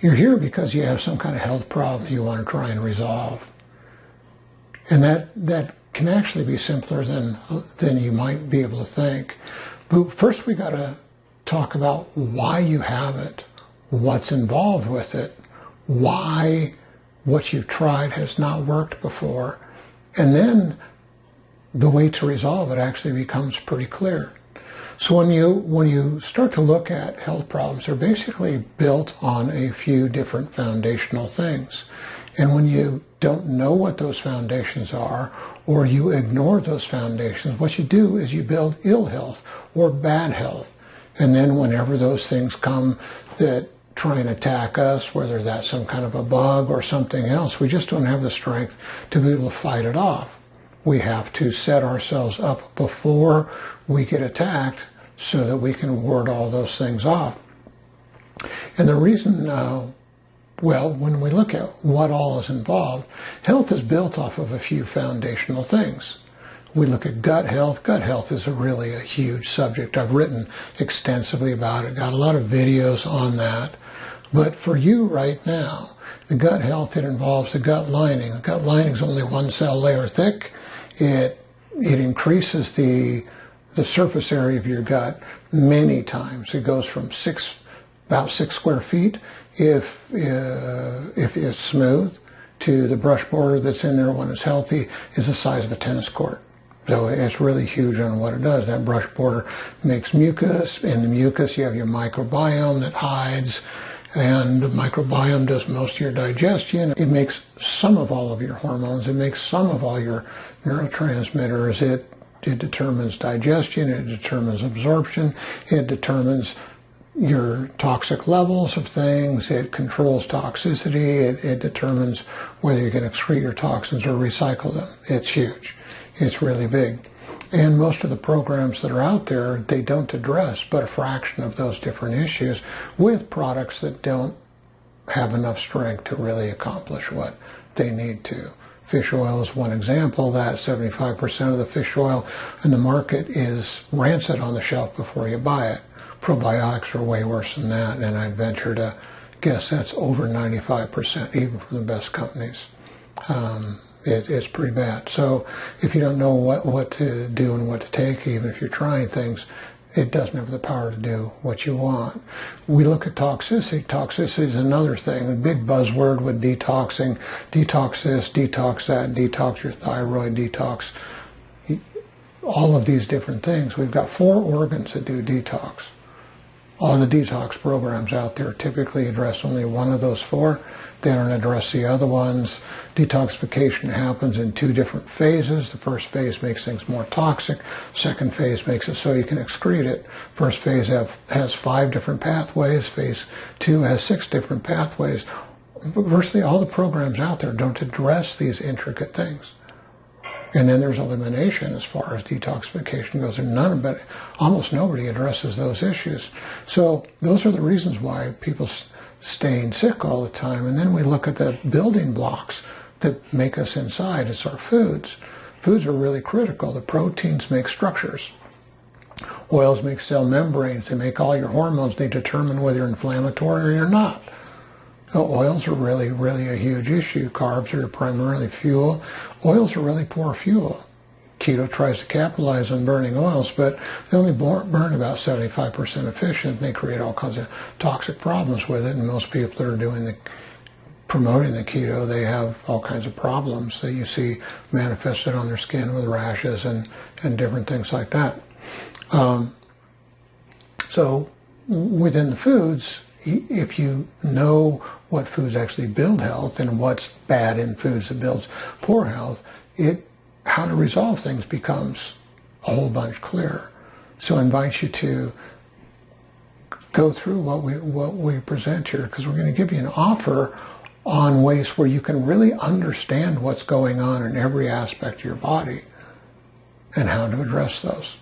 You're here because you have some kind of health problem you want to try and resolve. And that can actually be simpler than you might be able to think. But first we got to talk about why you have it, what's involved with it, why what you've tried has not worked before. And then the way to resolve it actually becomes pretty clear. So when you start to look at health problems, they're basically built on a few different foundational things. And when you don't know what those foundations are, or you ignore those foundations, what you do is you build ill health or bad health. And then whenever those things come that try and attack us, whether that's some kind of a bug or something else, we just don't have the strength to be able to fight it off. We have to set ourselves up before we get attacked so that we can ward all those things off. And the reason, well, when we look at what all is involved, health is built off of a few foundational things. We look at gut health. Gut health is really a huge subject. I've written extensively about it, got a lot of videos on that. But for you right now, the gut health, it involves the gut lining. The gut lining is only one cell layer thick. It increases the surface area of your gut many times. It goes from about 6 square feet if it's smooth, to the brush border that's in there when it's healthy is the size of a tennis court. So it's really huge on what it does. That brush border makes mucus. In the mucus you have your microbiome that hides, and the microbiome does most of your digestion. It makes some of all of your hormones. It makes some of all your neurotransmitters. It determines digestion. It determines absorption. It determines your toxic levels of things. It controls toxicity. It determines whether you can excrete your toxins or recycle them. It's huge. It's really big. And most of the programs that are out there, they don't address but a fraction of those different issues with products that don't have enough strength to really accomplish what they need to. Fish oil is one example. That 75% of the fish oil in the market is rancid on the shelf before you buy it. Probiotics are way worse than that, and I'd venture to guess that's over 95%, even from the best companies. It's pretty bad. So if you don't know what to do and what to take, even if you're trying things, it doesn't have the power to do what you want. We look at toxicity. Toxicity is another thing, a big buzzword with detoxing. Detox this, detox that, detox your thyroid, detox all of these different things. We've got 4 organs that do detox. All the detox programs out there typically address only one of those 4. They don't address the other ones. Detoxification happens in 2 different phases. The first phase makes things more toxic. Second phase makes it so you can excrete it. First phase has 5 different pathways. Phase 2 has 6 different pathways. Virtually all the programs out there don't address these intricate things. And then there's elimination as far as detoxification goes, and almost nobody addresses those issues. So those are the reasons why people staying sick all the time. And then we look at the building blocks that make us inside. It's our foods. Foods are really critical. The proteins make structures. Oils make cell membranes. They make all your hormones. They determine whether you're inflammatory or you're not. So oils are really, really a huge issue. Carbs are primarily fuel. Oils are really poor fuel. Keto tries to capitalize on burning oils, but they only burn about 75% efficient, and they create all kinds of toxic problems with it. And most people that are promoting the keto, they have all kinds of problems that you see manifested on their skin with rashes and different things like that. So within the foods, if you know what foods actually build health and what's bad in foods that builds poor health, how to resolve things becomes a whole bunch clearer. So I invite you to go through what we present here, because we're going to give you an offer on ways where you can really understand what's going on in every aspect of your body and how to address those.